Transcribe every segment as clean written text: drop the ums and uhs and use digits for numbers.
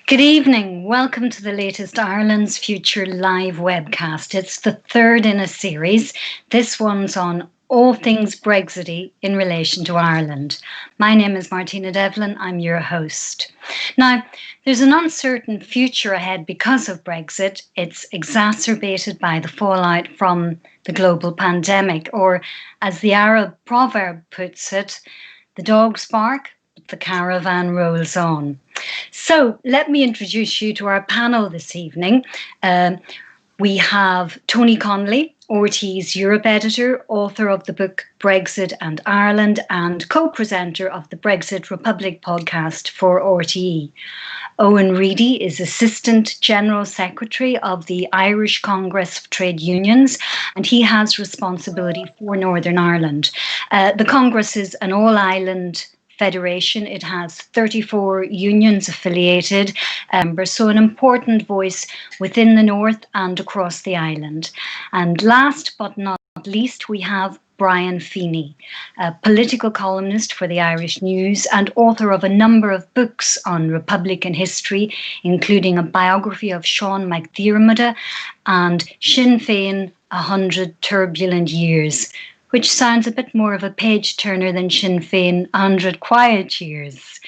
Good evening. Welcome to the latest Ireland's Future live webcast. It's the third in a series. This one's on all things Brexit in relation to Ireland. My name is Martina Devlin. I'm your host. Now, there's an uncertain future ahead because of Brexit. It's exacerbated by the fallout from the global pandemic, or as the Arab proverb puts it, the dogs bark, but the caravan rolls on. So let me introduce you to our panel this evening. We have Tony Connelly, RT's Europe editor, author of the book Brexit and Ireland, and co-presenter of the Brexit Republic podcast for RTE. Owen Reidy is Assistant General Secretary of the Irish Congress of Trade Unions, and he has responsibility for Northern Ireland. The Congress is an all-island federation. It has 34 unions affiliated members, so an important voice within the north and across the island. And last but not least, we have Brian Feeney, a political columnist for the Irish News and author of a number of books on Republican history, including a biography of Sean McDiarmid and Sinn Féin, 100 Turbulent Years, which sounds a bit more of a page-turner than Sinn Féin, 100 Quiet Years.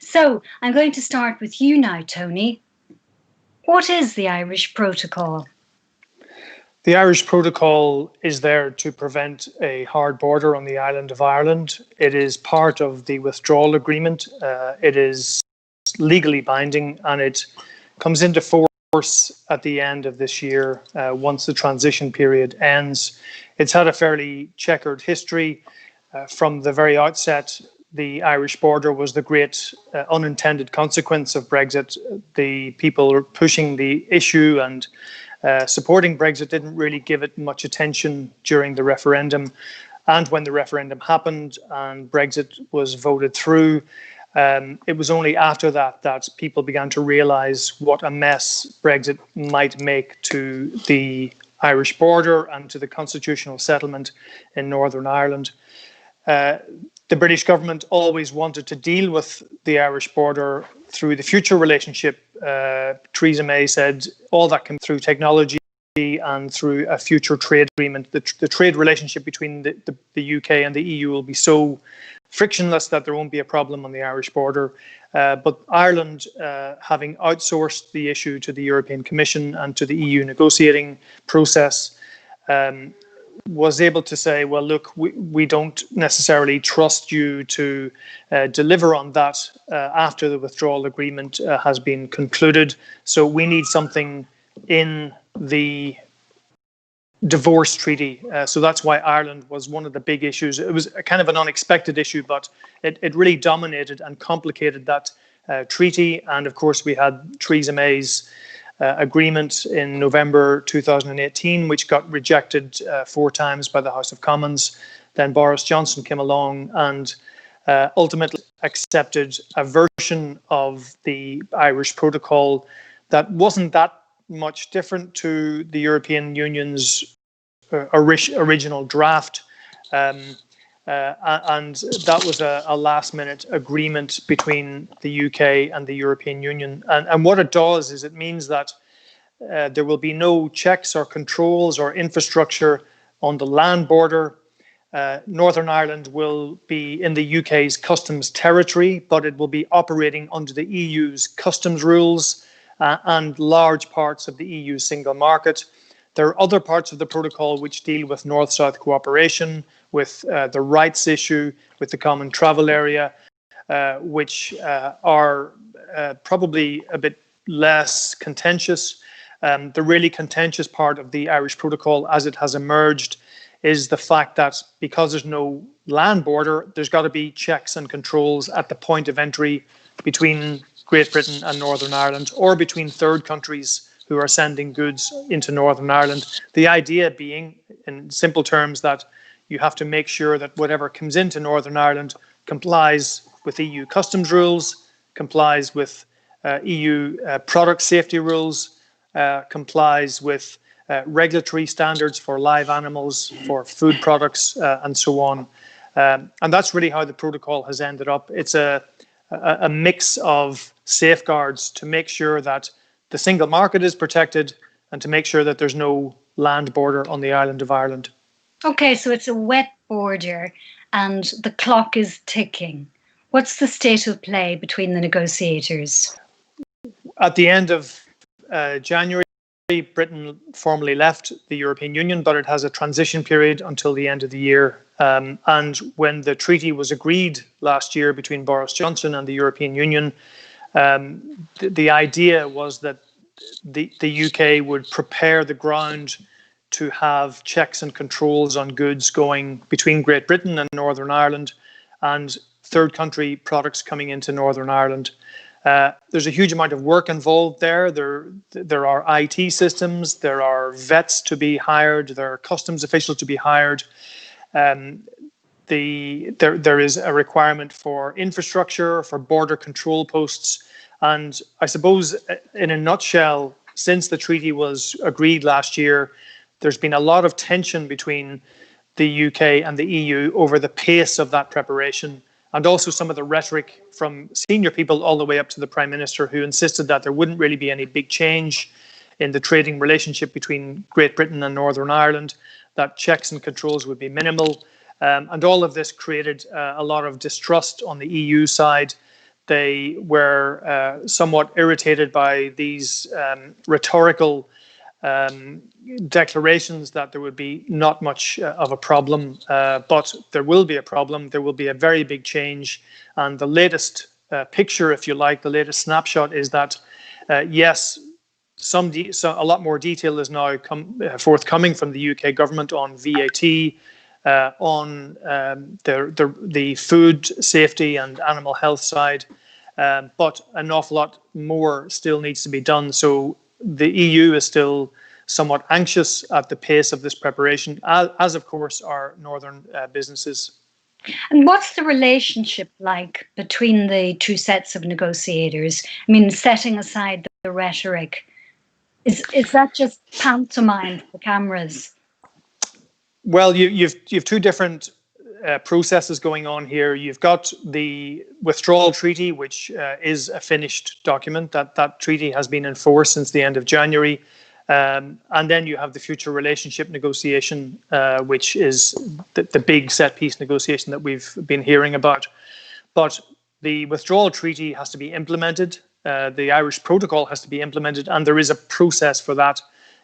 So I'm going to start with you now, Tony. What is the Irish Protocol? The Irish Protocol is there to prevent a hard border on the island of Ireland. It is part of the withdrawal agreement. It is legally binding, and it comes into force at the end of this year once the transition period ends. It's had a fairly checkered history. From the very outset, the Irish border was the great unintended consequence of Brexit. The people pushing the issue and supporting Brexit didn't really give it much attention during the referendum. And when the referendum happened and Brexit was voted through, it was only after that people began to realise what a mess Brexit might make to the Irish border and to the constitutional settlement in Northern Ireland. The British government always wanted to deal with the Irish border through the future relationship. Theresa May said all that came through technology and through a future trade agreement. The trade relationship between the UK and the EU will be so frictionless that there won't be a problem on the Irish border. But Ireland, having outsourced the issue to the European Commission and to the EU negotiating process, was able to say, well, look, we don't necessarily trust you to deliver on that after the withdrawal agreement has been concluded. So we need something in the divorce treaty. So that's why Ireland was one of the big issues. It was a kind of an unexpected issue, but it really dominated and complicated that treaty. And of course, we had Theresa May's agreement in November 2018, which got rejected 4 times by the House of Commons. Then Boris Johnson came along and ultimately accepted a version of the Irish Protocol that wasn't that much different to the European Union's original draft. And that was a last-minute agreement between the UK and the European Union. And what it does is it means that there will be no checks or controls or infrastructure on the land border. Northern Ireland will be in the UK's customs territory, but it will be operating under the EU's customs rules and large parts of the EU single market. There are other parts of the protocol which deal with North-South cooperation, with the rights issue, with the common travel area, which are probably a bit less contentious. The really contentious part of the Irish Protocol, as it has emerged, is the fact that because there's no land border, there's got to be checks and controls at the point of entry between Great Britain and Northern Ireland, or between third countries who are sending goods into Northern Ireland. The idea being, in simple terms, that you have to make sure that whatever comes into Northern Ireland complies with EU customs rules, complies with EU product safety rules, complies with regulatory standards for live animals, for food products, and so on. And that's really how the protocol has ended up. It's a a mix of safeguards to make sure that the single market is protected and to make sure that there's no land border on the island of Ireland. Okay, so it's a wet border and the clock is ticking. What's the state of play between the negotiators? At the end of January, Britain formally left the European Union, but it has a transition period until the end of the year. And when the treaty was agreed last year between Boris Johnson and the European Union, the idea was that the UK would prepare the ground to have checks and controls on goods going between Great Britain and Northern Ireland and third country products coming into Northern Ireland. There's a huge amount of work involved there. There are IT systems, there are vets to be hired, there are customs officials to be hired. There is a requirement for infrastructure, for border control posts. And I suppose, in a nutshell, since the treaty was agreed last year, there's been a lot of tension between the UK and the EU over the pace of that preparation, and also some of the rhetoric from senior people all the way up to the Prime Minister, who insisted that there wouldn't really be any big change in the trading relationship between Great Britain and Northern Ireland, that checks and controls would be minimal. And all of this created a lot of distrust on the EU side. They were somewhat irritated by these rhetorical declarations that there would be not much of a problem, but there will be a problem. There will be a very big change. And the latest picture, if you like, the latest snapshot is that, yes, a lot more detail is now forthcoming from the UK government on VAT, on the food safety and animal health side, but an awful lot more still needs to be done. So the EU is still somewhat anxious at the pace of this preparation, as of course are northern businesses. And what's the relationship like between the two sets of negotiators? I mean, setting aside the rhetoric, is that just pantomime for cameras? Well, you've two different processes going on here. You've got the withdrawal treaty, which is a finished document. That treaty has been in force since the end of January. And then you have the future relationship negotiation, which is the big set piece negotiation that we've been hearing about. But the withdrawal treaty has to be implemented. The Irish protocol has to be implemented, and there is a process for that.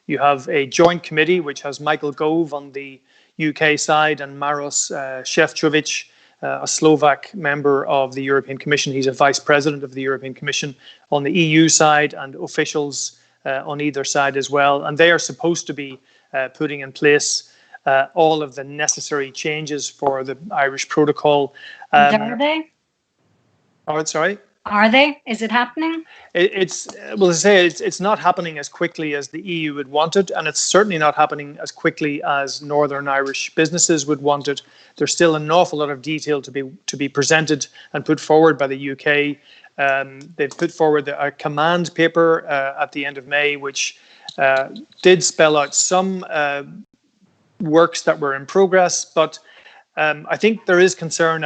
You have a joint committee, which has Michael Gove on the UK side and Maros Šefčovič, a Slovak member of the European Commission. He's a vice president of the European Commission on the EU side, and officials on either side as well. And they are supposed to be putting in place all of the necessary changes for the Irish protocol. Are they? Oh, sorry? Are they? Is it happening? It's well, as I say, it's not happening as quickly as the EU would want it, and it's certainly not happening as quickly as Northern Irish businesses would want it. There's still an awful lot of detail to be presented and put forward by the UK. They've put forward a command paper at the end of May, which did spell out some works that were in progress, but I think there is concern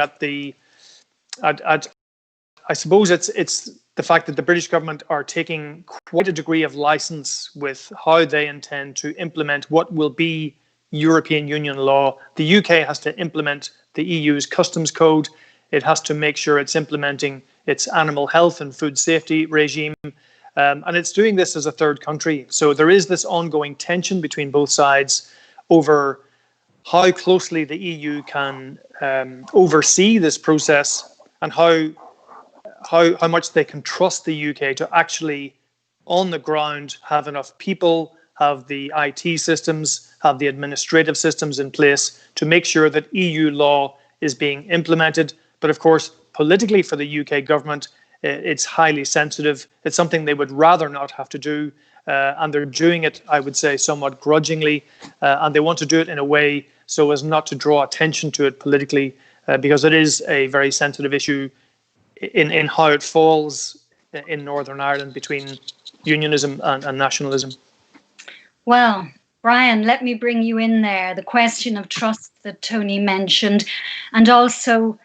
I suppose it's the fact that the British government are taking quite a degree of license with how they intend to implement what will be European Union law. The UK has to implement the EU's customs code. It has to make sure it's implementing its animal health and food safety regime. And it's doing this as a third country. So there is this ongoing tension between both sides over how closely the EU can oversee this process and how much they can trust the UK to actually, on the ground, have enough people, have the IT systems, have the administrative systems in place to make sure that EU law is being implemented. But of course, politically for the UK government, it's highly sensitive. It's something they would rather not have to do. And they're doing it, I would say, somewhat grudgingly. And they want to do it in a way so as not to draw attention to it politically, because it is a very sensitive issue in how it falls in Northern Ireland between unionism and nationalism. Well, Brian, let me bring you in there. The question of trust that Tony mentioned, and also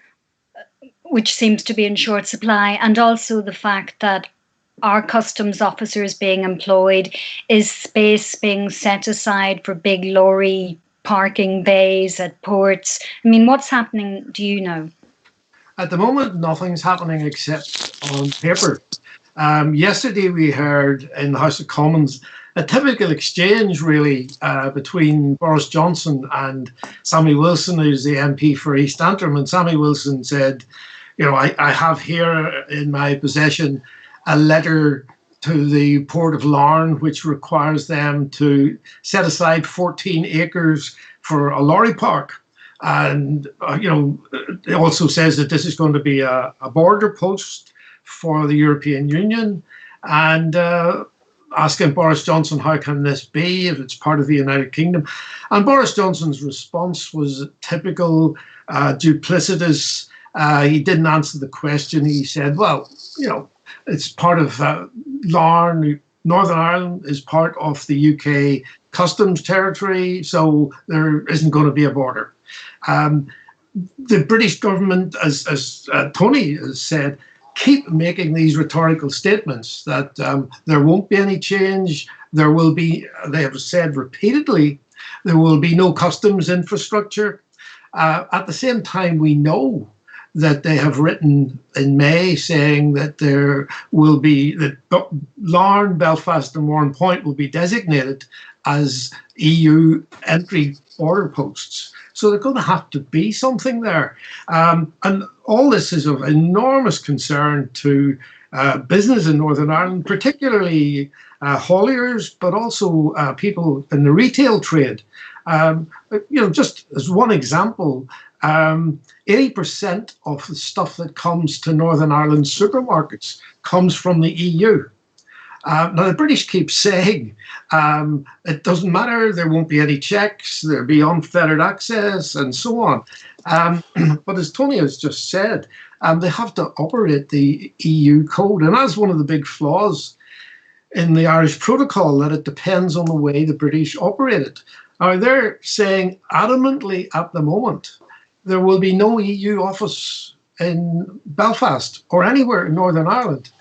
which seems to be in short supply, and also the fact that our customs officers being employed, is space being set aside for big lorry parking bays at ports? I mean, what's happening, do you know? At the moment, nothing's happening except on paper. Yesterday, we heard in the House of Commons a typical exchange, really, between Boris Johnson and Sammy Wilson, who's the MP for East Antrim. And Sammy Wilson said, you know, I have here in my possession a letter to the Port of Larne, which requires them to set aside 14 acres for a lorry park. And, you know, it also says that this is going to be a border post for the European Union. And asking Boris Johnson, how can this be if it's part of the United Kingdom? And Boris Johnson's response was typical, duplicitous. He didn't answer the question. He said, well, you know, it's part of Larne. Northern Ireland is part of the UK customs territory, so there isn't going to be a border. The British government, as Tony has said, keep making these rhetorical statements that there won't be any change. There will be, they have said repeatedly, there will be no customs infrastructure. At the same time, we know that they have written in May saying that there will be, that Larne, Belfast and Warrenpoint will be designated as EU entry border posts. So they're going to have to be something there. And all this is of enormous concern to business in Northern Ireland, particularly hauliers, but also people in the retail trade. You know, just as one example, 80% of the stuff that comes to Northern Ireland supermarkets comes from the EU. Now, the British keep saying it doesn't matter, there won't be any checks, there'll be unfettered access, and so on. But as Tony has just said, they have to operate the EU code. And that's one of the big flaws in the Irish protocol, that it depends on the way the British operate it. Now, they're saying adamantly at the moment, there will be no EU office in Belfast or anywhere in Northern Ireland.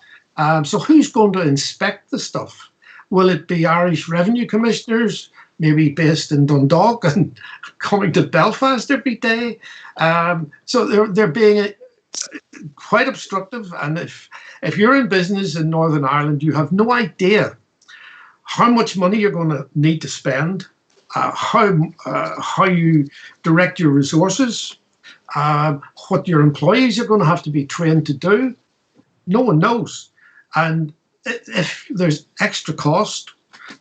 So who's going to inspect the stuff? Will it be Irish revenue commissioners, maybe based in Dundalk and coming to Belfast every day? So they're being quite obstructive. And if you're in business in Northern Ireland, you have no idea how much money you're going to need to spend, how you direct your resources, what your employees are going to have to be trained to do. No one knows. And if there's extra cost,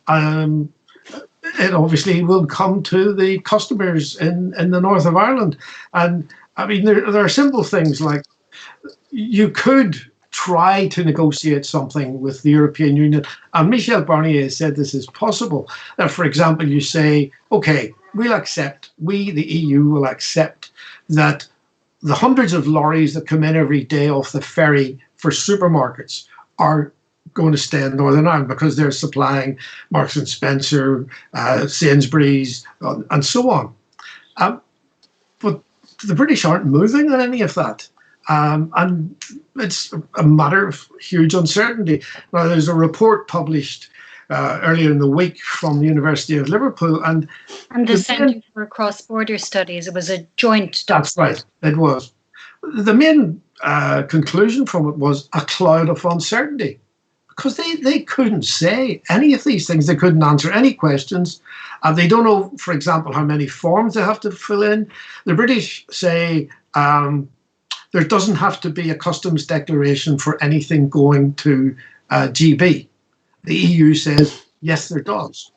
it obviously will come to the customers in the north of Ireland. And I mean, there are simple things like you could try to negotiate something with the European Union. And Michel Barnier said this is possible. For example, you say, OK, we'll accept, we, the EU, will accept that the hundreds of lorries that come in every day off the ferry for supermarkets are going to stay in Northern Ireland because they're supplying Marks and Spencer, Sainsbury's, and so on. But the British aren't moving on any of that. And it's a matter of huge uncertainty. Now, there's a report published earlier in the week from the University of Liverpool. And the Centre for Cross-Border Studies, it was a joint document. That's right, it was. The main conclusion from it was a cloud of uncertainty, because they couldn't say any of these things. They couldn't answer any questions. They don't know, for example, how many forms they have to fill in. The British say there doesn't have to be a customs declaration for anything going to GB. The EU says, yes, there does.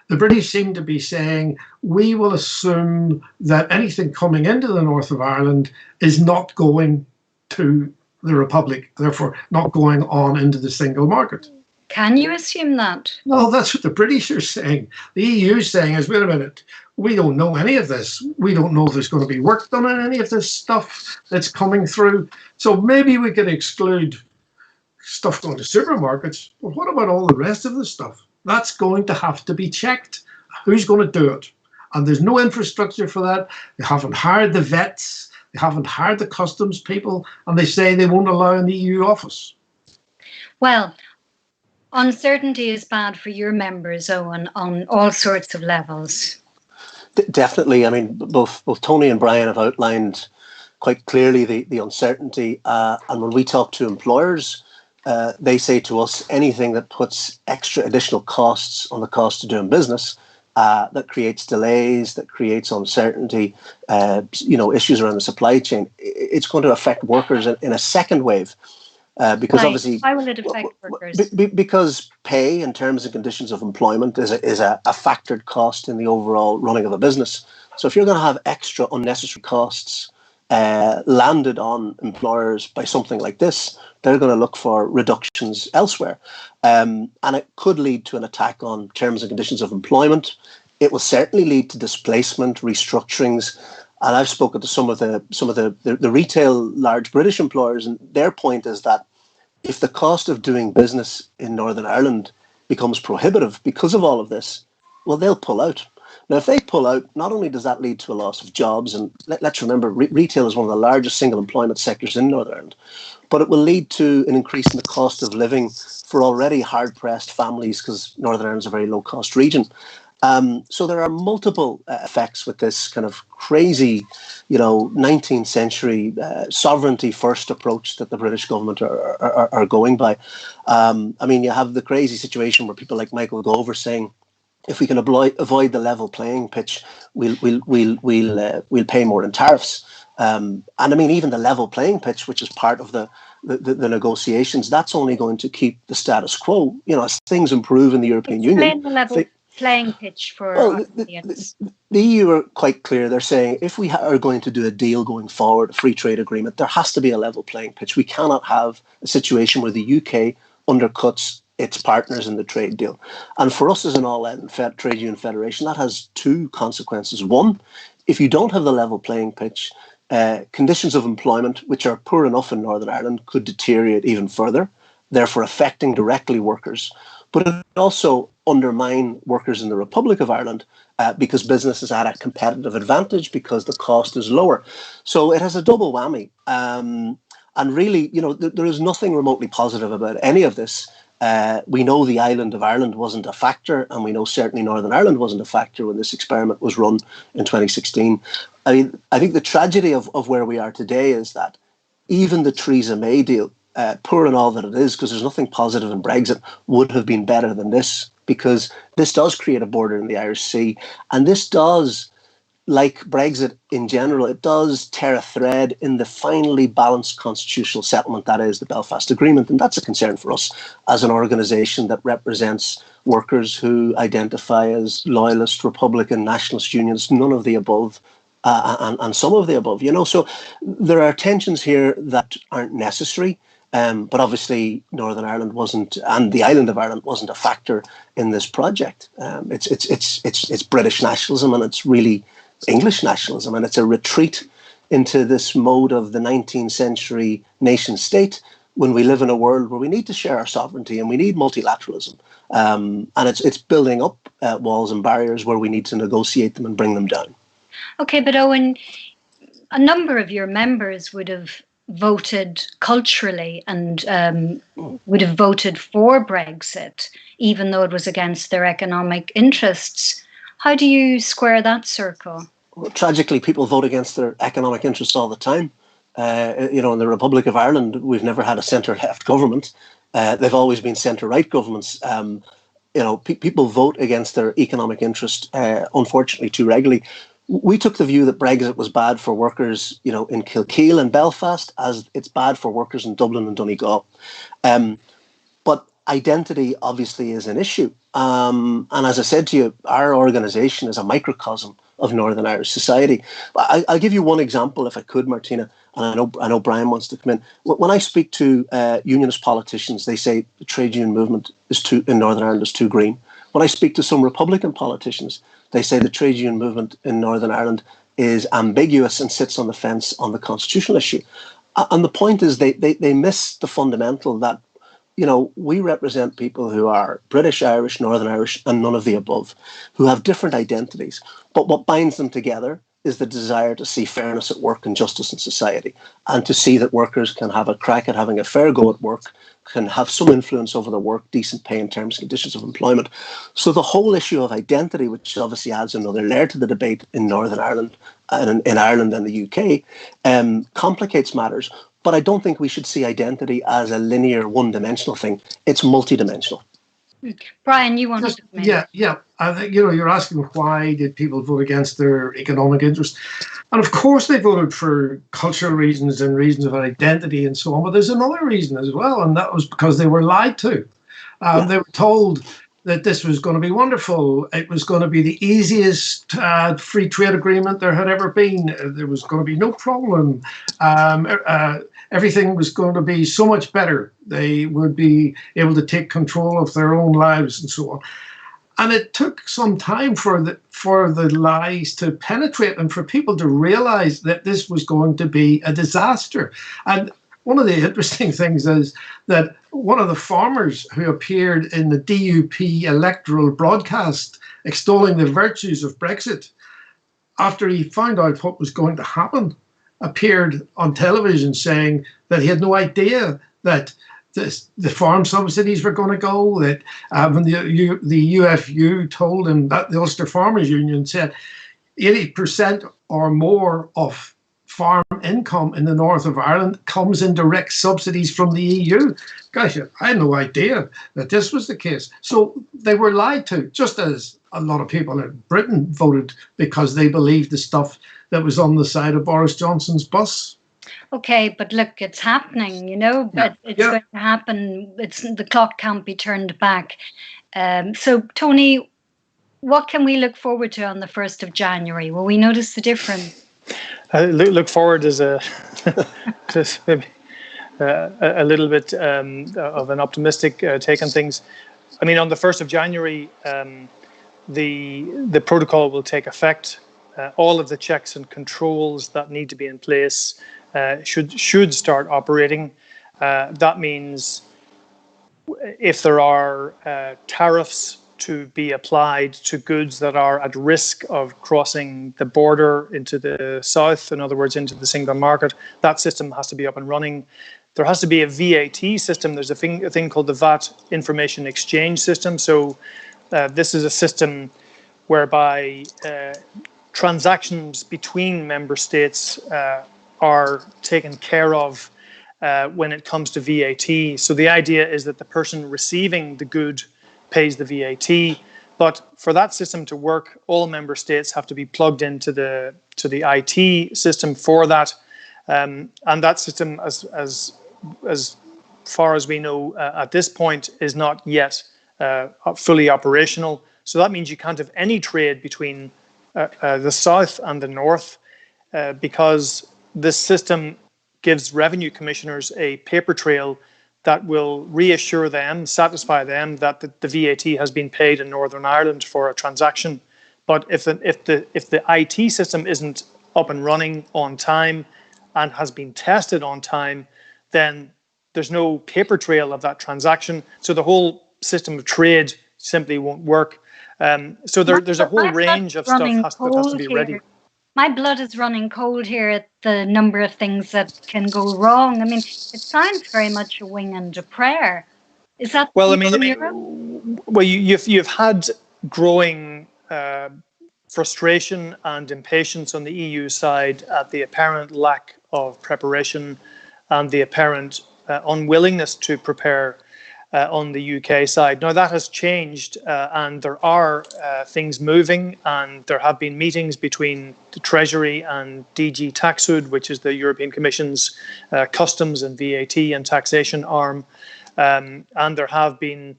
The British seem to be saying, we will assume that anything coming into the north of Ireland is not going to the Republic, therefore not going on into the single market. Can you assume that? No, that's what the British are saying. The EU is saying is, wait a minute, we don't know any of this. We don't know if there's going to be work done on any of this stuff that's coming through. So maybe we could exclude stuff going to supermarkets, but what about all the rest of the stuff? That's going to have to be checked. Who's going to do it? And there's no infrastructure for that. They haven't hired the vets. They haven't hired the customs people, and they say they won't allow an EU office. Well, uncertainty is bad for your members, Owen, on all sorts of levels. Definitely. I mean, both Tony and Brian have outlined quite clearly the uncertainty. And when we talk to employers, they say to us anything that puts extra additional costs on the cost of doing business, that creates delays, that creates uncertainty, issues around the supply chain, it's going to affect workers in a second wave. Because obviously, why will it affect workers? Because pay and terms and conditions of employment is a factored cost in the overall running of a business. So if you're going to have extra unnecessary costs landed on employers by something like this, they're going to look for reductions elsewhere, and it could lead to an attack on terms and conditions of employment. It will certainly lead to displacement, restructurings. And I've spoken to some of the retail large British employers, and their point is that if the cost of doing business in Northern Ireland becomes prohibitive because of all of this, well, they'll pull out. Now, if they pull out, not only does that lead to a loss of jobs, and let's remember, retail is one of the largest single employment sectors in Northern Ireland, but it will lead to an increase in the cost of living for already hard-pressed families because Northern Ireland is a very low-cost region. So there are multiple effects with this kind of crazy, 19th century sovereignty first approach that the British government are going by. I mean, you have the crazy situation where people like Michael Gove are saying, if we can avoid the level playing pitch, we'll pay more in tariffs. And I mean, even the level playing pitch, which is part of the negotiations, that's only going to keep the status quo. As things improve in the European Union. The level playing pitch for the EU are quite clear. They're saying if we are going to do a deal going forward, a free trade agreement, there has to be a level playing pitch. We cannot have a situation where the UK undercuts its partners in the trade deal. And for us as an all-in trade union federation, that has two consequences. One, if you don't have the level playing pitch, conditions of employment, which are poor enough in Northern Ireland, could deteriorate even further, therefore affecting directly workers. But it also undermine workers in the Republic of Ireland because business is at a competitive advantage because the cost is lower. So it has a double whammy. And really, there is nothing remotely positive about any of this. We know the island of Ireland wasn't a factor, and we know certainly Northern Ireland wasn't a factor when this experiment was run in 2016. I mean, I think the tragedy of where we are today is that even the Theresa May deal, poor and all that it is, because there's nothing positive in Brexit, would have been better than this, because this does create a border in the Irish Sea, and this does, like Brexit in general, it does tear a thread in the finely balanced constitutional settlement that is the Belfast Agreement. And that's a concern for us as an organisation that represents workers who identify as loyalist, Republican, nationalist unionists, none of the above, and some of the above. So there are tensions here that aren't necessary. But obviously Northern Ireland wasn't, and the island of Ireland wasn't a factor in this project. It's British nationalism, and it's really English nationalism, and it's a retreat into this mode of the 19th century nation state when we live in a world where we need to share our sovereignty and we need multilateralism. And it's building up walls and barriers where we need to negotiate them and bring them down. Okay, but Owen, a number of your members would have voted culturally and would have voted for Brexit, even though it was against their economic interests. How do you square that circle? Well, tragically, people vote against their economic interests all the time. In the Republic of Ireland, we've never had a centre-left government. They've always been centre-right governments. People vote against their economic interest, unfortunately, too regularly. We took the view that Brexit was bad for workers, in Kilkeel and Belfast, as it's bad for workers in Dublin and Donegal. But identity obviously is an issue. And as I said to you, our organisation is a microcosm of Northern Irish society. I'll give you one example, if I could, Martina, and I know Brian wants to come in. When I speak to unionist politicians, they say the trade union movement in Northern Ireland is too green. When I speak to some Republican politicians, they say the trade union movement in Northern Ireland is ambiguous and sits on the fence on the constitutional issue. And the point is they miss the fundamental that, we represent people who are British, Irish, Northern Irish, and none of the above, who have different identities. But what binds them together is the desire to see fairness at work and justice in society, and to see that workers can have a crack at having a fair go at work, can have some influence over their work, decent pay and terms and conditions of employment. So the whole issue of identity, which obviously adds another layer to the debate in Northern Ireland and in Ireland and the UK, complicates matters. But I don't think we should see identity as a linear, one-dimensional thing. It's multidimensional. Brian, you wanted to mention. Yeah. I think, you're asking why did people vote against their economic interest? And of course they voted for cultural reasons and reasons of identity and so on. But there's another reason as well, and that was because they were lied to. They were told that this was going to be wonderful. It was going to be the easiest free trade agreement there had ever been. There was going to be no problem. Everything was going to be so much better. They would be able to take control of their own lives and so on. And it took some time for the lies to penetrate and for people to realize that this was going to be a disaster. And one of the interesting things is that one of the farmers who appeared in the DUP electoral broadcast extolling the virtues of Brexit, after he found out what was going to happen, appeared on television saying that he had no idea that the farm subsidies were going to go, that when the UFU told him, that the Ulster Farmers Union said 80% or more of farm income in the north of Ireland comes in direct subsidies from the EU. Gosh, I had no idea that this was the case. So they were lied to, just as a lot of people in Britain voted because they believed the stuff that was on the side of Boris Johnson's bus. Okay, but look, it's happening, but it's going to happen. The clock can't be turned back. So, Tony, what can we look forward to on the 1st of January? Will we notice the difference? Look forward is just maybe a little bit of an optimistic take on things. I mean, on the 1st of January, the protocol will take effect. All of the checks and controls that need to be in place should start operating. That means if there are tariffs to be applied to goods that are at risk of crossing the border into the south, in other words, into the single market, that system has to be up and running. There has to be a VAT system. There's a thing called the VAT Information Exchange System. So this is a system whereby transactions between member states are taken care of when it comes to VAT. So the idea is that the person receiving the good pays the VAT, but for that system to work, all member states have to be plugged into the IT system for that, and that system, as far as we know at this point, is not yet fully operational. So that means you can't have any trade between the south and the north because this system gives revenue commissioners a paper trail that will reassure them, satisfy them that the VAT has been paid in Northern Ireland for a transaction. But if the IT system isn't up and running on time and has been tested on time, then there's no paper trail of that transaction. So the whole system of trade simply won't work. So there's a whole range of stuff that has to be ready. My blood is running cold here at the number of things that can go wrong. I mean, it sounds very much a wing and a prayer. Is that well? I mean, well, you've had growing frustration and impatience on the EU side at the apparent lack of preparation and the apparent unwillingness to prepare on the UK side. Now that has changed and there are things moving, and there have been meetings between the Treasury and DG Taxud, which is the European Commission's customs and VAT and taxation arm, and there have been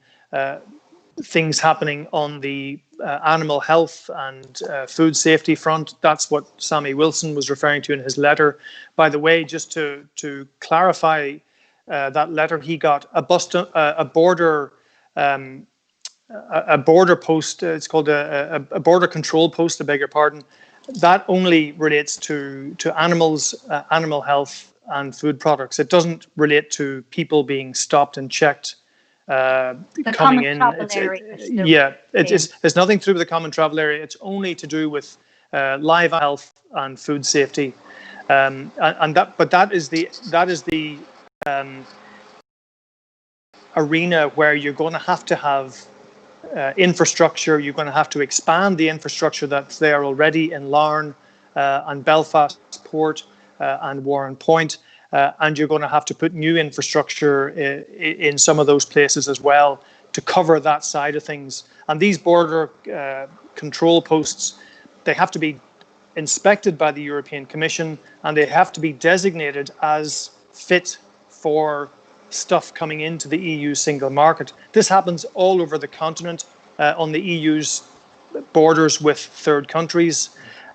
things happening on the animal health and food safety front. That's what Sammy Wilson was referring to in his letter. By the way, just to clarify, that letter, he got a border post. It's called a border control post. I beg your pardon. That only relates to animals, animal health, and food products. It doesn't relate to people being stopped and checked coming in. It's nothing to do with the common travel area. It's only to do with live health and food safety, that is the arena where you're going to have infrastructure. You're going to have to expand the infrastructure that's there already in Larne and Belfast Port and Warren Point, and you're going to have to put new infrastructure in some of those places as well to cover that side of things. And these border control posts, they have to be inspected by the European Commission, and they have to be designated as fit for stuff coming into the EU single market. This happens all over the continent on the EU's borders with third countries.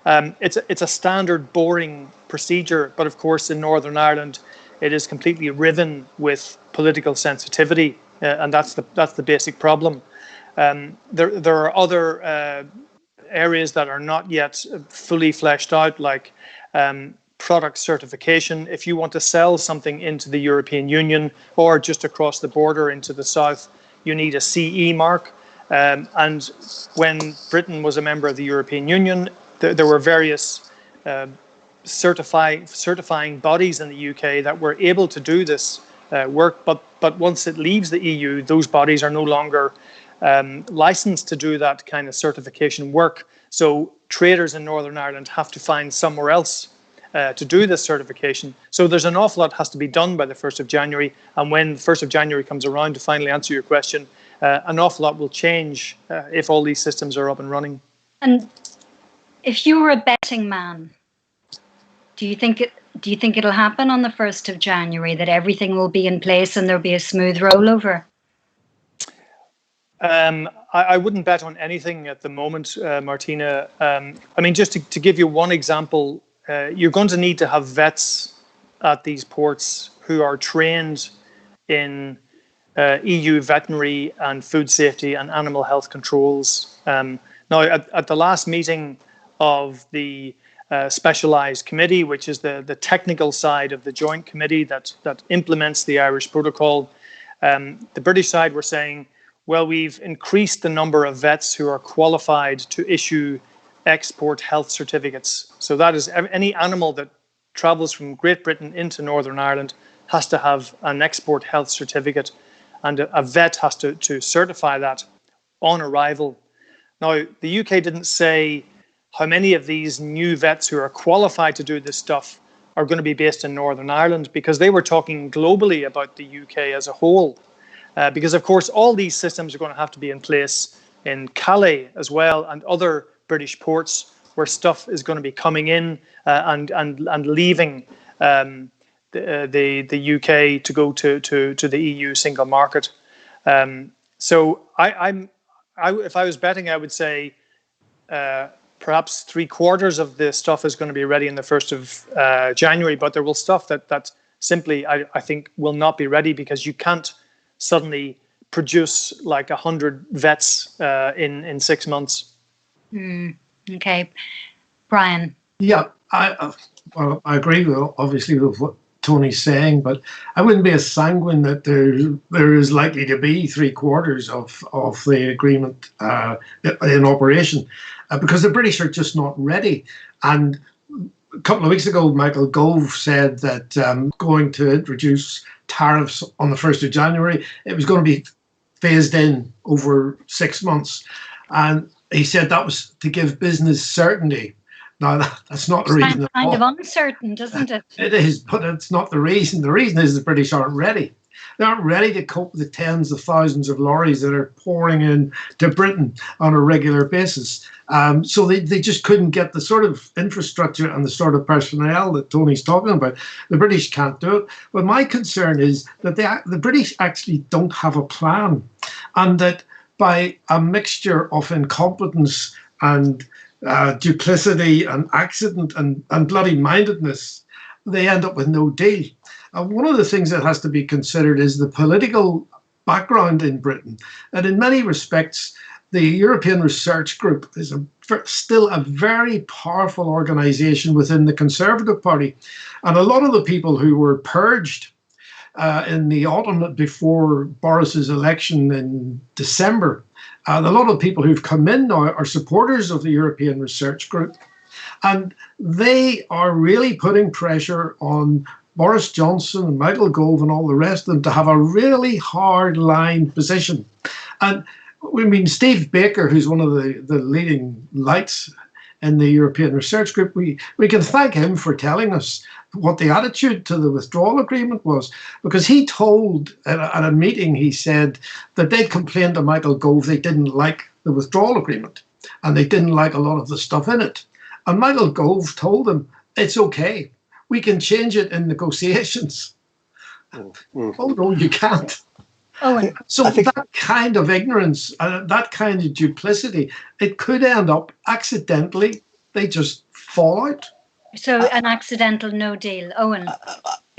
It's a standard boring procedure, but of course in Northern Ireland it is completely riven with political sensitivity, and that's the basic problem. There are other areas that are not yet fully fleshed out, like product certification. If you want to sell something into the European Union or just across the border into the south, you need a CE mark. And when Britain was a member of the European Union, there were various certifying bodies in the UK that were able to do this work. But once it leaves the EU, those bodies are no longer licensed to do that kind of certification work. So traders in Northern Ireland have to find somewhere else to do this certification. So there's an awful lot has to be done by the 1st of January. And when the 1st of January comes around, to finally answer your question, an awful lot will change if all these systems are up and running. And if you were a betting man, do you think it'll happen on the 1st of January, that everything will be in place and there'll be a smooth rollover? I wouldn't bet on anything at the moment, Martina. I mean, just to give you one example, you're going to need to have vets at these ports who are trained in EU veterinary and food safety and animal health controls. Now, at the last meeting of the specialised committee, which is the technical side of the joint committee that implements the Irish protocol, the British side were saying, well, we've increased the number of vets who are qualified to issue export health certificates. So that is, any animal that travels from Great Britain into Northern Ireland has to have an export health certificate, and a vet has to certify that on arrival. Now, the UK didn't say how many of these new vets who are qualified to do this stuff are going to be based in Northern Ireland, because they were talking globally about the UK as a whole. Because, of course, all these systems are going to have to be in place in Calais as well, and other British ports where stuff is going to be coming in and leaving the UK to go to the EU single market. So if I was betting, I would say perhaps 3/4 of the stuff is going to be ready in the 1st of January, but there will stuff that simply I think will not be ready, because you can't suddenly produce like 100 vets in 6 months. Okay, Brian. Yeah, I agree with, obviously, with what Tony's saying, but I wouldn't be as sanguine that there is likely to be 3/4 of the agreement in operation, because the British are just not ready. And a couple of weeks ago, Michael Gove said that going to introduce tariffs on the 1st of January, it was going to be phased in over 6 months. And he said that was to give business certainty. Now, that's not the reason. It's kind of uncertain, doesn't it? It is, but it's not the reason. The reason is the British aren't ready. They aren't ready to cope with the tens of thousands of lorries that are pouring in to Britain on a regular basis. So they just couldn't get the sort of infrastructure and the sort of personnel that Tony's talking about. The British can't do it. But my concern is that the British actually don't have a plan, and that by a mixture of incompetence and duplicity and accident and bloody mindedness, they end up with no deal. One of the things that has to be considered is the political background in Britain. And in many respects, the European Research Group is still a very powerful organisation within the Conservative Party. And a lot of the people who were purged in the autumn before Boris's election in December, a lot of people who've come in now are supporters of the European Research Group. And they are really putting pressure on Boris Johnson and Michael Gove and all the rest of them to have a really hard line position. And I mean, Steve Baker, who's one of the leading lights in the European Research Group, we can thank him for telling us what the attitude to the withdrawal agreement was, because he told at a meeting, he said that they'd complained to Michael Gove they didn't like the withdrawal agreement and they didn't like a lot of the stuff in it. And Michael Gove told them, it's okay, we can change it in negotiations. Oh no, you can't. Owen. So that kind of ignorance, that kind of duplicity, it could end up accidentally, they just fall out. So an accidental no deal. Owen.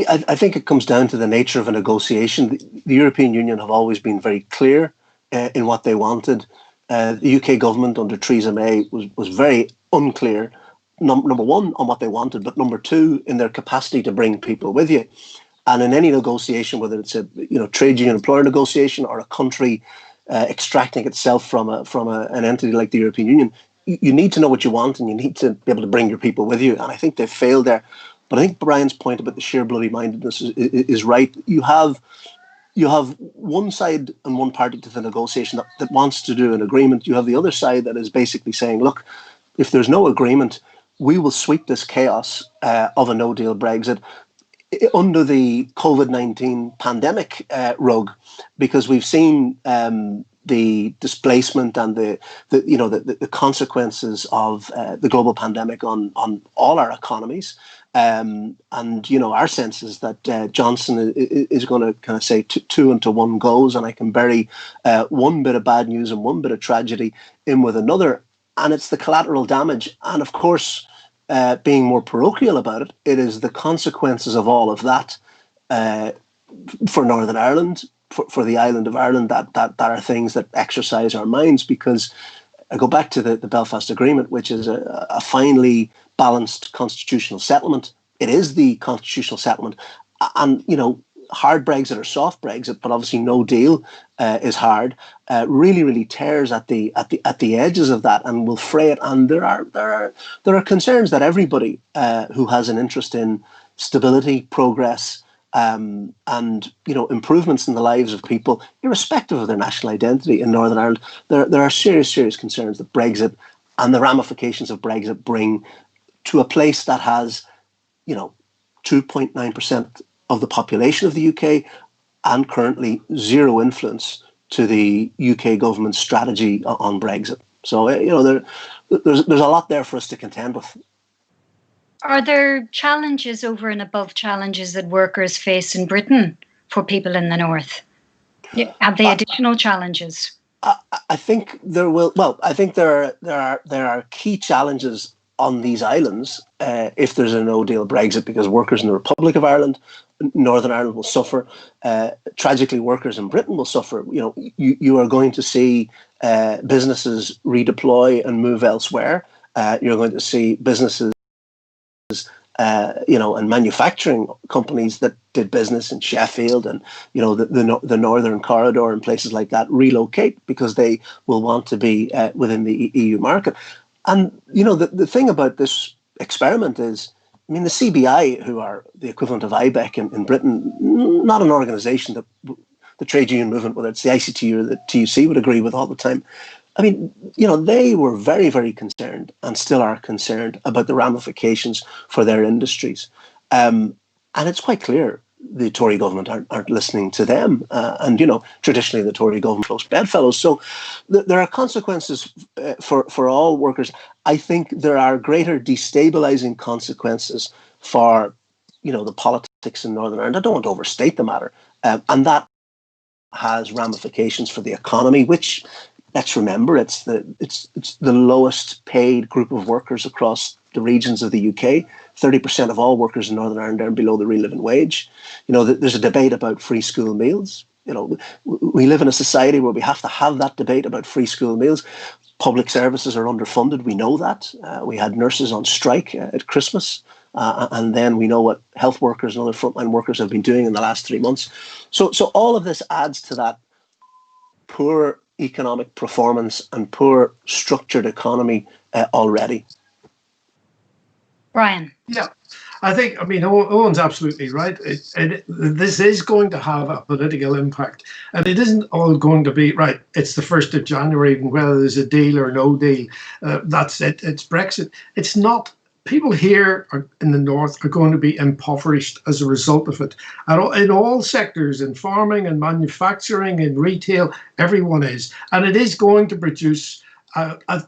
I think it comes down to the nature of a negotiation. The European Union have always been very clear in what they wanted. The UK government under Theresa May was very unclear, number one, on what they wanted, but number two, in their capacity to bring people with you. And in any negotiation, whether it's a trade union employer negotiation or a country extracting itself from an entity like the European Union, you need to know what you want and you need to be able to bring your people with you. And I think they've failed there. But I think Brian's point about the sheer bloody mindedness is right. You have one side and one party to the negotiation that wants to do an agreement. You have the other side that is basically saying, look, if there's no agreement, we will sweep this chaos of a no-deal Brexit under the COVID-19 pandemic rug, because we've seen the displacement and the consequences of the global pandemic on all our economies. And our sense is that Johnson is going to kind of say two into one goes, and I can bury one bit of bad news and one bit of tragedy in with another, and it's the collateral damage. And of course, being more parochial about it, it is the consequences of all of that for Northern Ireland, for the island of Ireland, that are things that exercise our minds. Because I go back to the Belfast Agreement, which is a finely balanced constitutional settlement. It is the constitutional settlement, and hard Brexit or soft Brexit, but obviously no deal is hard. Really tears at the edges of that and will fray it. And there are concerns that everybody who has an interest in stability, progress, and improvements in the lives of people, irrespective of their national identity in Northern Ireland, there are serious concerns that Brexit and the ramifications of Brexit bring to a place that has 2.9% of the population of the UK and currently zero influence to the UK government's strategy on Brexit. So there's a lot there for us to contend with. Are there challenges over and above challenges that workers face in Britain for people in the north? Have they additional challenges? I think there will. Well, I think there are key challenges on these islands if there's a no-deal Brexit, because workers in the Republic of Ireland, Northern Ireland will suffer. Tragically, workers in Britain will suffer. You are going to see businesses redeploy and move elsewhere. You're going to see businesses, and manufacturing companies that did business in Sheffield and the Northern Corridor and places like that relocate because they will want to be within the EU market. And the thing about this experiment is, the CBI, who are the equivalent of IBEC in Britain, not an organisation that the trade union movement, whether it's the ICTU or the TUC, would agree with all the time. They were very, very concerned and still are concerned about the ramifications for their industries. And it's quite clear the Tory government aren't listening to them. Traditionally the Tory government close bedfellows. So there are consequences for all workers. I think there are greater destabilising consequences for, the politics in Northern Ireland. I don't want to overstate the matter. And that has ramifications for the economy, which, let's remember, it's the lowest paid group of workers across the regions of the UK. 30% of all workers in Northern Ireland earn below the real living wage. There's a debate about free school meals. We live in a society where we have to have that debate about free school meals. Public services are underfunded. We know that. We had nurses on strike at Christmas. And then we know what health workers and other frontline workers have been doing in the last 3 months. So all of this adds to that poor economic performance and poor structured economy already. Brian. Yeah, I mean, Owen's absolutely right. This is going to have a political impact, and it isn't all going to be right. It's the 1st of January, and whether there's a deal or no deal, that's it. It's Brexit. It's not. People here in the north are going to be impoverished as a result of it. And in all sectors, in farming and manufacturing, in retail, everyone is. And it is going to produce a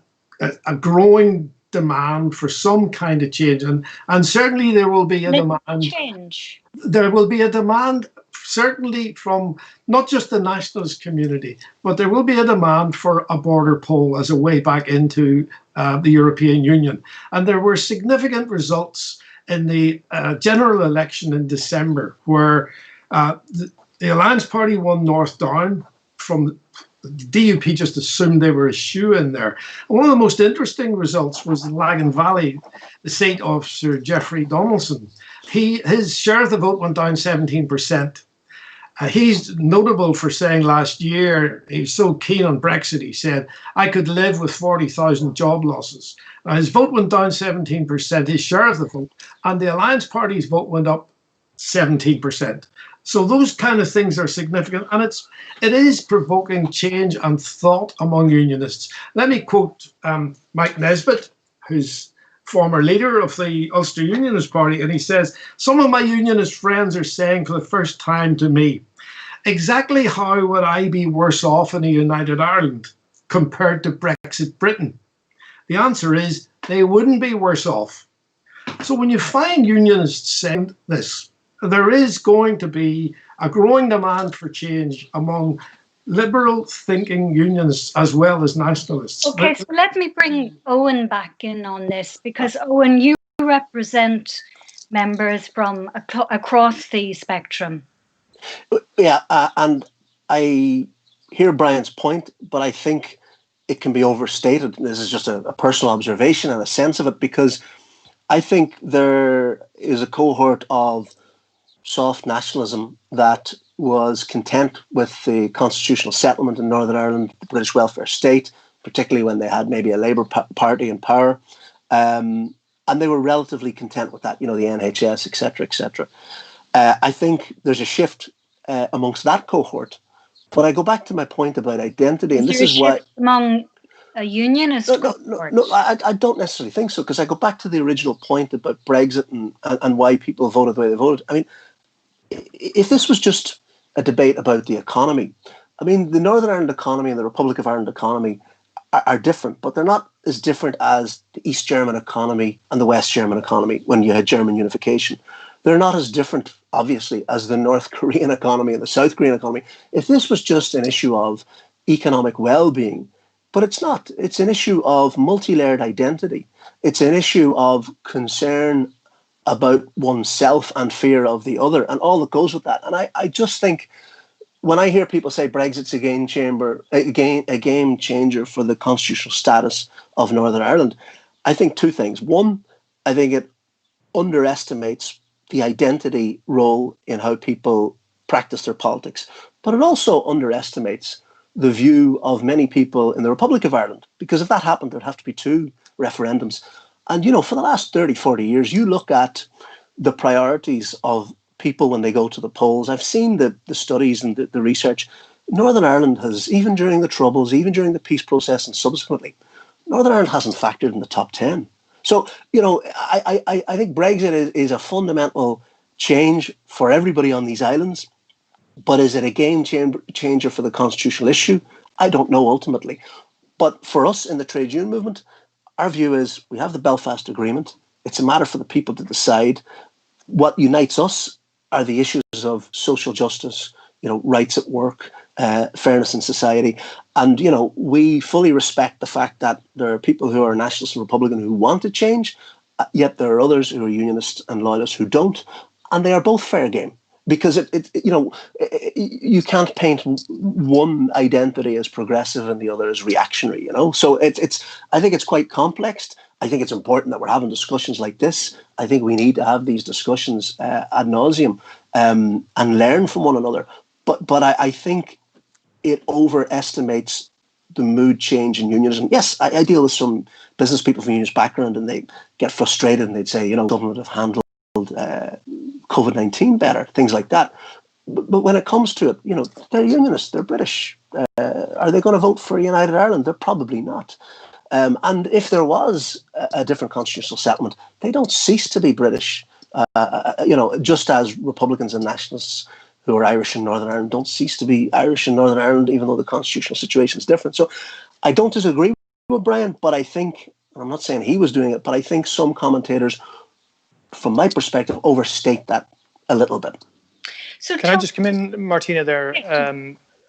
growing demand for some kind of change. And certainly there will be a demand. Change. There will be a demand, certainly from not just the nationalist community, but there will be a demand for a border poll as a way back into the European Union. And there were significant results in the general election in December, where the Alliance Party won North Down. From the DUP just assumed they were a shoe in there. And one of the most interesting results was in Lagan Valley, the seat of Sir Geoffrey Donaldson. His share of the vote went down 17%. He's notable for saying last year, he was so keen on Brexit, he said, I could live with 40,000 job losses. His vote went down 17%, his share of the vote, and the Alliance Party's vote went up 17%. So those kind of things are significant, and it is provoking change and thought among unionists. Let me quote Mike Nesbitt, who's former leader of the Ulster Unionist Party, and he says, some of my unionist friends are saying for the first time to me, exactly how would I be worse off in a united Ireland compared to Brexit Britain? The answer is they wouldn't be worse off. So when you find unionists saying this, there is going to be a growing demand for change among liberal thinking unionists as well as nationalists. Okay, so let me bring Owen back in on this, because Owen, you represent members from across the spectrum. Yeah, and I hear Brian's point, but I think it can be overstated. This is just a personal observation and a sense of it, because I think there is a cohort of soft nationalism that was content with the constitutional settlement in Northern Ireland, the British welfare state, particularly when they had maybe a Labour Party in power. And they were relatively content with that, the NHS, etc., etc. I think there's a shift amongst that cohort. But I go back to my point about identity, and this is why among a unionist No, I don't necessarily think so, because I go back to the original point about Brexit and why people voted the way they voted. I mean, if this was just a debate about the economy, I mean, the Northern Ireland economy and the Republic of Ireland economy are different, but they're not as different as the East German economy and the West German economy when you had German unification. They're not as different, obviously, as the North Korean economy and the South Korean economy. If this was just an issue of economic well-being, but it's not. It's an issue of multi-layered identity. It's an issue of concern about oneself and fear of the other and all that goes with that. And I just think when I hear people say Brexit's a game changer for the constitutional status of Northern Ireland, I think two things. One, I think it underestimates the identity role in how people practice their politics, but it also underestimates the view of many people in the Republic of Ireland, because if that happened, there'd have to be two referendums. And, for the last 30, 40 years, you look at the priorities of people when they go to the polls. I've seen the studies and the research. Northern Ireland has, even during the Troubles, even during the peace process and subsequently, Northern Ireland hasn't factored in the top 10. So, I think Brexit is a fundamental change for everybody on these islands. But is it a game changer for the constitutional issue? I don't know ultimately. But for us in the trade union movement, our view is we have the Belfast Agreement. It's a matter for the people to decide. What unites us are the issues of social justice, rights at work, fairness in society. And, we fully respect the fact that there are people who are nationalist and Republican who want to change, yet there are others who are unionists and loyalists who don't. And they are both fair game. Because you can't paint one identity as progressive and the other as reactionary, So I think it's quite complex. I think it's important that we're having discussions like this. I think we need to have these discussions ad nauseum and learn from one another. But I think it overestimates the mood change in unionism. Yes, I deal with some business people from unionist background, and they get frustrated and they'd say, government have handled COVID-19 better, things like that. But when it comes to it, they're unionists, they're British. Are they going to vote for United Ireland? They're probably not. And if there was a different constitutional settlement, they don't cease to be British. Just as Republicans and nationalists who are Irish in Northern Ireland don't cease to be Irish in Northern Ireland, even though the constitutional situation is different. So I don't disagree with Brian, but I think, I'm not saying he was doing it, but I think some commentators, from my perspective, overstate that a little bit. So can I just come in, Martina, there?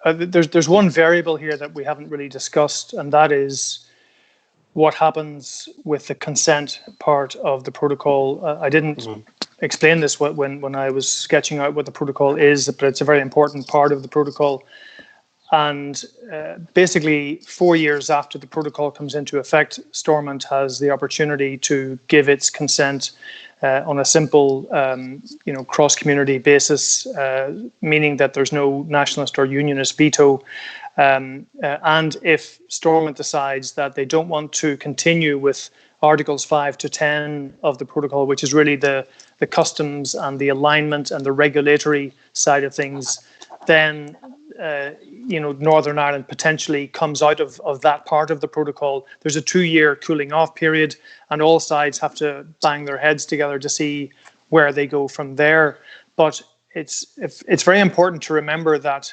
There's one variable here that we haven't really discussed, and that is what happens with the consent part of the protocol. I didn't explain this when I was sketching out what the protocol is, but it's a very important part of the protocol. And basically, 4 years after the protocol comes into effect, Stormont has the opportunity to give its consent on a simple, cross-community basis, meaning that there's no nationalist or unionist veto. And if Stormont decides that they don't want to continue with Articles 5 to 10 of the protocol, which is really the customs and the alignment and the regulatory side of things, then Northern Ireland potentially comes out of that part of the protocol. There's a 2-year cooling off period, and all sides have to bang their heads together to see where they go from there. But it's very important to remember that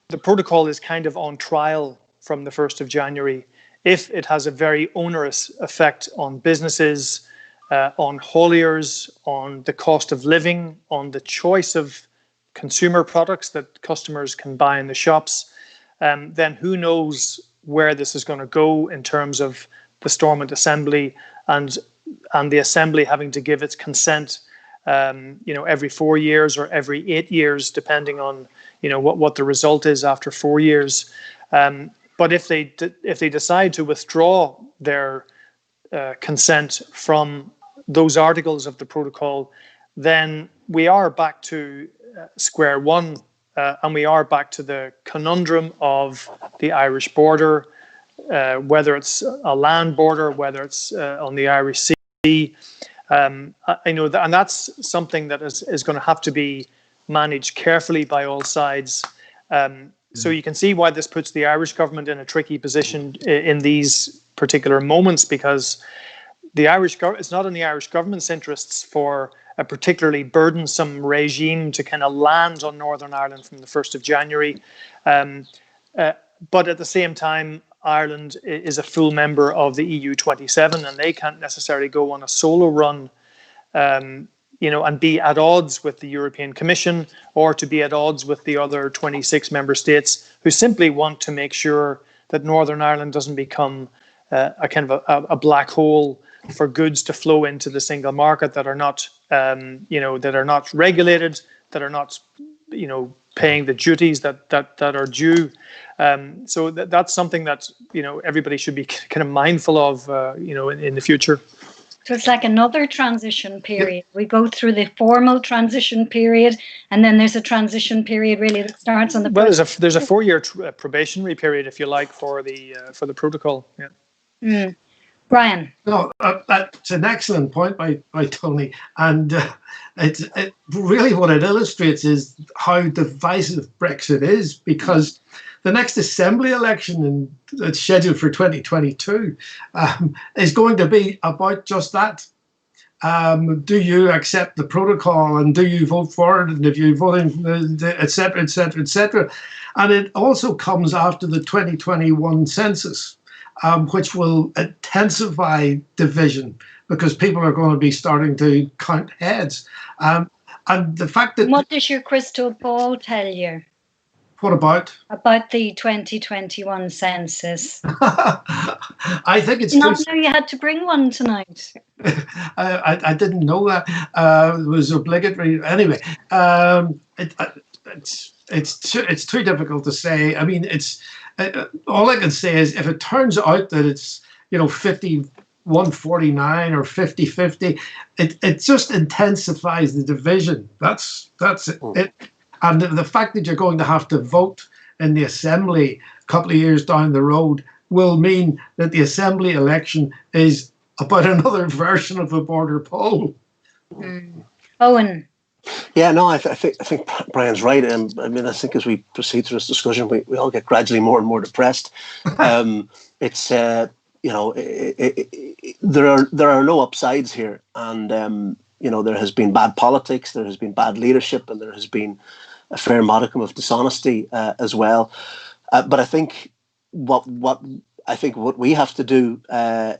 the protocol is kind of on trial from the 1st of January. If it has a very onerous effect on businesses, on hauliers, on the cost of living, on the choice of consumer products that customers can buy in the shops, then who knows where this is going to go in terms of the Stormont Assembly and the Assembly having to give its consent, every 4 years or every 8 years, depending on what the result is after 4 years. But if they decide to withdraw their consent from those articles of the protocol, then we are back to square one, and we are back to the conundrum of the Irish border, whether it's a land border, whether it's on the Irish Sea. I know that, and that's something that is going to have to be managed carefully by all sides. So you can see why this puts the Irish government in a tricky position in these particular moments, because it's not in the Irish government's interests for a particularly burdensome regime to kind of land on Northern Ireland from the 1st of January. But at the same time, Ireland is a full member of the EU 27, and they can't necessarily go on a solo run, and be at odds with the European Commission or to be at odds with the other 26 member states who simply want to make sure that Northern Ireland doesn't become a kind of a black hole for goods to flow into the single market that are not, that are not regulated, that are not, paying the duties that are due. So that's something that everybody should be kind of mindful of, in the future. So it's like another transition period. We go through the formal transition period, and then there's a transition period really that starts on the. Well, there's a 4-year probationary period, if you like, for the protocol. Yeah. Mm. Brian. No, that's an excellent point by Tony, and it really what it illustrates is how divisive Brexit is, because the next Assembly election that's scheduled for 2022 is going to be about just that. Do you accept the protocol, and do you vote for it? And if you vote, et cetera, et cetera, et cetera. And it also comes after the 2021 census, which will intensify division because people are going to be starting to count heads. And the fact that... What does your crystal ball tell you? What about? About the 2021 census. I think it's... Not know you had to bring one tonight. I didn't know that. It was obligatory. Anyway, it's too difficult to say. I mean, all I can say is if it turns out that it's 51-49 or 50-50, it just intensifies the division. That's it. And the fact that you're going to have to vote in the Assembly a couple of years down the road will mean that the Assembly election is about another version of a border poll. Owen. Yeah, no, I think Brian's right. I mean, I think as we proceed through this discussion, we all get gradually more and more depressed. It's you know, there are no upsides here, and you know, there has been bad politics, there has been bad leadership, and there has been a fair modicum of dishonesty as well. But I think what we have to do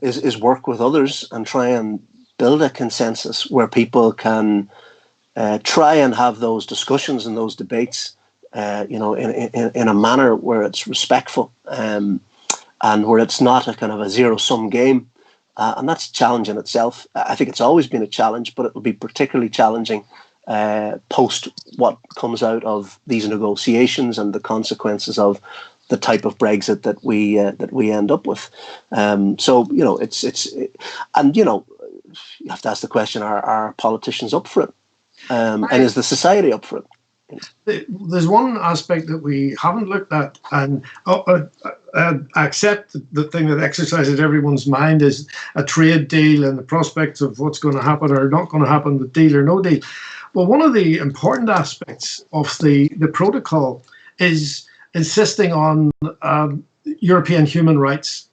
is work with others and try and build a consensus where people can try and have those discussions and those debates, you know, in a manner where it's respectful and where it's not a kind of a zero-sum game. And that's a challenge in itself. I think it's always been a challenge, but it will be particularly challenging post what comes out of these negotiations and the consequences of the type of Brexit that we end up with. So, you know, and, you know, you have to ask the question, are politicians up for it? And is the society up for it? There's one aspect that we haven't looked at, and I accept the thing that exercises everyone's mind is a trade deal and the prospects of what's going to happen or not going to happen with deal or no deal. Well, one of the important aspects of the protocol is insisting on European human rights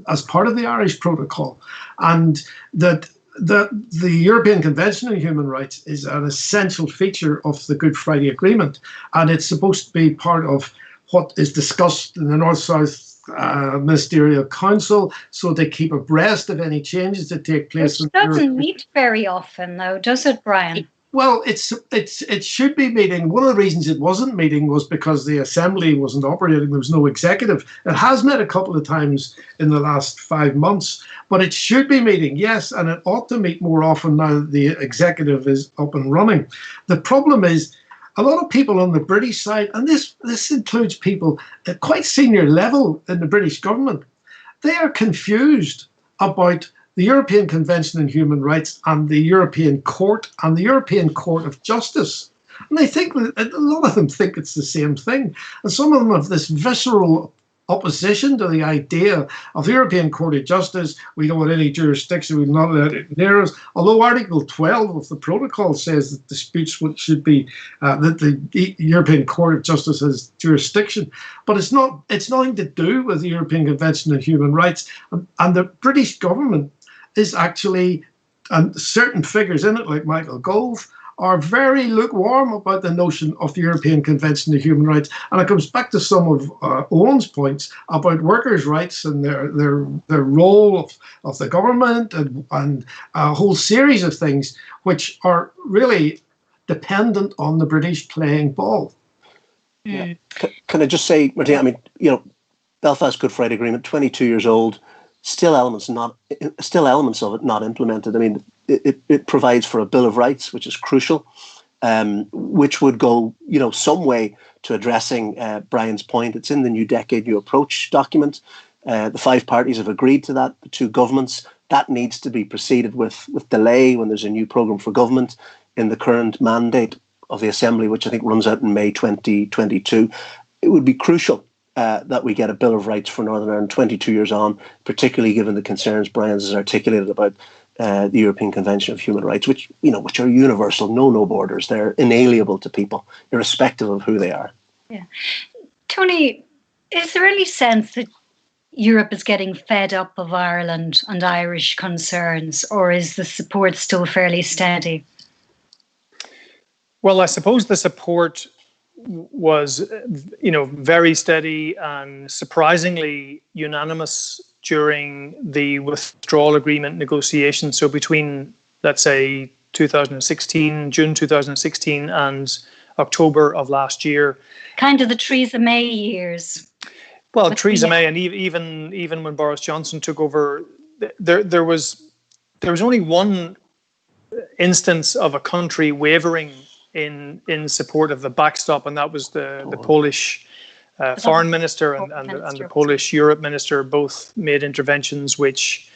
as part of the Irish protocol, and that the European Convention on Human Rights is an essential feature of the Good Friday Agreement, and it's supposed to be part of what is discussed in the North-South Ministerial Council, so they keep abreast of any changes that take place. It doesn't meet very often, though, does it, Brian? Well, it should be meeting. One of the reasons it wasn't meeting was because the Assembly wasn't operating. There was no executive. It has met a couple of times in the last 5 months, but it should be meeting, yes, and it ought to meet more often now that the executive is up and running. The problem is a lot of people on the British side, and this includes people at quite senior level in the British government, they are confused about the European Convention on Human Rights and the European Court and the European Court of Justice. And they think, a lot of them think it's the same thing. And some of them have this visceral opposition to the idea of the European Court of Justice. We don't want any jurisdiction, we've not let it near us. Although Article 12 of the protocol says that disputes should be, that the European Court of Justice has jurisdiction. But it's nothing to do with the European Convention on Human Rights. And the British government is actually, and certain figures in it, like Michael Gove, are very lukewarm about the notion of the European Convention of Human Rights. And it comes back to some of Owen's points about workers' rights and their role of the government and a whole series of things which are really dependent on the British playing ball. Yeah. Can I just say, Martina, I mean, you know, Belfast Good Friday Agreement, 22 years old, still elements of it not implemented. I mean, it provides for a Bill of Rights, which is crucial, which would go, you know, some way to addressing Brian's point. It's in the New Decade, New Approach document. The 5 parties have agreed to that, the 2 governments. That needs to be proceeded with delay when there's a new programme for government in the current mandate of the Assembly, which I think runs out in May 2022. It would be crucial that we get a Bill of Rights for Northern Ireland 22 years on, particularly given the concerns Brian has articulated about the European Convention of Human Rights, which are universal, know no borders. They're inalienable to people, irrespective of who they are. Yeah. Tony, is there any sense that Europe is getting fed up of Ireland and Irish concerns, or is the support still fairly steady? Well, I suppose the support was, you know, very steady and surprisingly unanimous during the withdrawal agreement negotiations. So between, let's say, June 2016 and October of last year. Kind of the Theresa May years. Well, Theresa May, and even when Boris Johnson took over, there was only one instance of a country wavering in support of the backstop, and that was the Polish foreign minister and the Polish Europe minister both made interventions which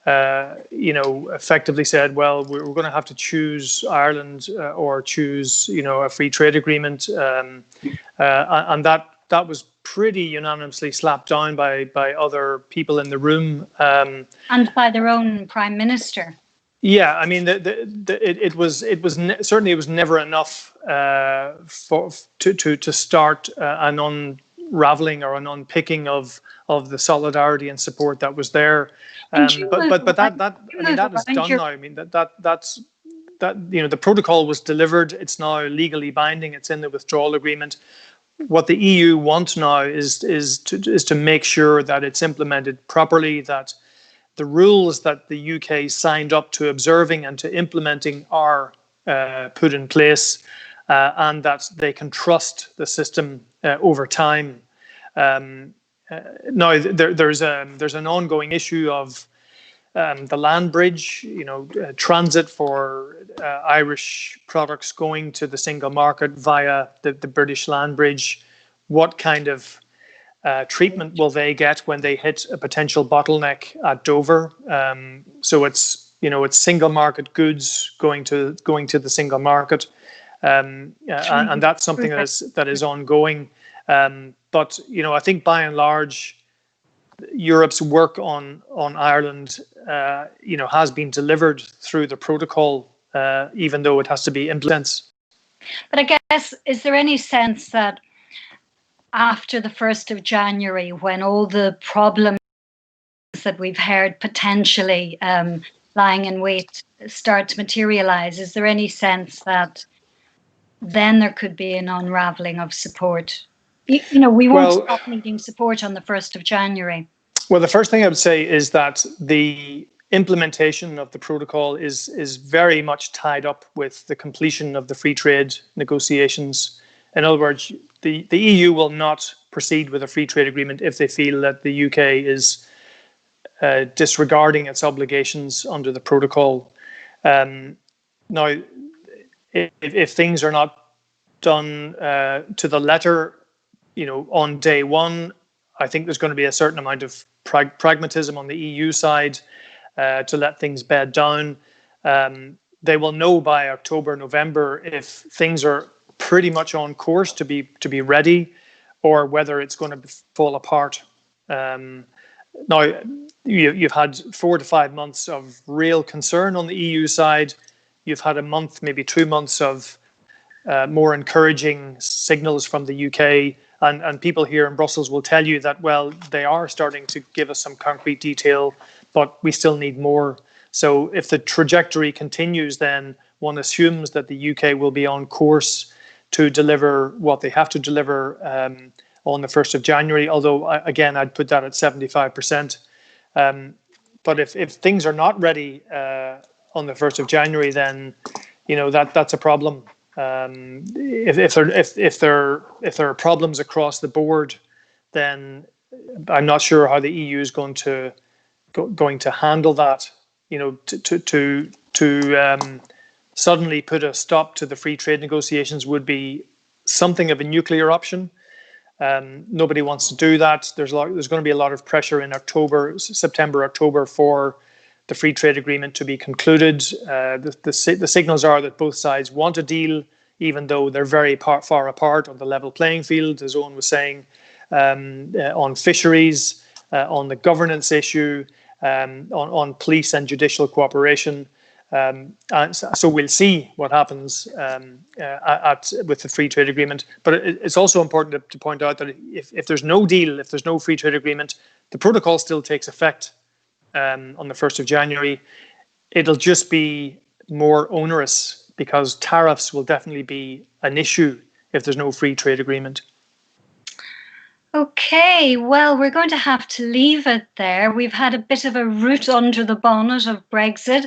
effectively said, well, we're going to have to choose Ireland or choose, a free trade agreement, and that was pretty unanimously slapped down by other people in the room, and by their own Prime Minister. Yeah, I mean, it was certainly it was never enough to start an unraveling or an unpicking of the solidarity and support that was there. But that is done now. I mean, that's the protocol was delivered. It's now legally binding. It's in the withdrawal agreement. What the EU wants now is to make sure that it's implemented properly, that the rules that the UK signed up to observing and to implementing are put in place, and that they can trust the system over time. Now, there's an ongoing issue of the land bridge, transit for Irish products going to the single market via the British land bridge. What kind of treatment will they get when they hit a potential bottleneck at Dover? So it's single market goods going to the single market, and that's something that is ongoing. But I think by and large, Europe's work on Ireland, has been delivered through the protocol, even though it has to be implemented. But I guess, is there any sense that after the 1st of January, when all the problems that we've heard potentially lying in wait start to materialise, is there any sense that then there could be an unravelling of support? We won't stop needing support on the 1st of January. Well, the first thing I would say is that the implementation of the protocol is very much tied up with the completion of the free trade negotiations. In other words, the EU will not proceed with a free trade agreement if they feel that the UK is disregarding its obligations under the protocol. Now, if things are not done to the letter, on day one, I think there's going to be a certain amount of pragmatism on the EU side to let things bed down. They will know by October, November if things are pretty much on course to be ready, or whether it's going to fall apart. Now, you've had 4 to 5 months of real concern on the EU side. You've had a month, maybe 2 months of more encouraging signals from the UK, and people here in Brussels will tell you that, well, they are starting to give us some concrete detail, but we still need more. So if the trajectory continues, then one assumes that the UK will be on course to deliver what they have to deliver on the 1st of January, although, again, I'd put that at 75%. But if things are not ready on the 1st of January, then, that's a problem. If there are problems across the board, then I'm not sure how the EU is going to handle that. To suddenly put a stop to the free trade negotiations would be something of a nuclear option. Nobody wants to do that. There's going to be a lot of pressure in September, October for the free trade agreement to be concluded. The signals are that both sides want a deal, even though they're very far apart on the level playing field, as Owen was saying, on fisheries, on the governance issue, on police and judicial cooperation. So we'll see what happens with the free trade agreement. But it's also important to point out that if there's no deal, if there's no free trade agreement, the protocol still takes effect on the 1st of January. It'll just be more onerous because tariffs will definitely be an issue if there's no free trade agreement. Okay, well, we're going to have to leave it there. We've had a bit of a root under the bonnet of Brexit.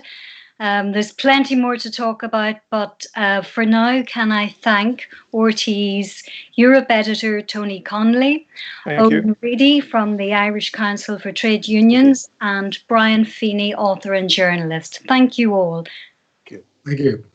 There's plenty more to talk about, but for now, can I thank RT's Europe editor, Tony Connelly, Owen Reidy from the Irish Council for Trade Unions, and Brian Feeney, author and journalist. Thank you all. Thank you.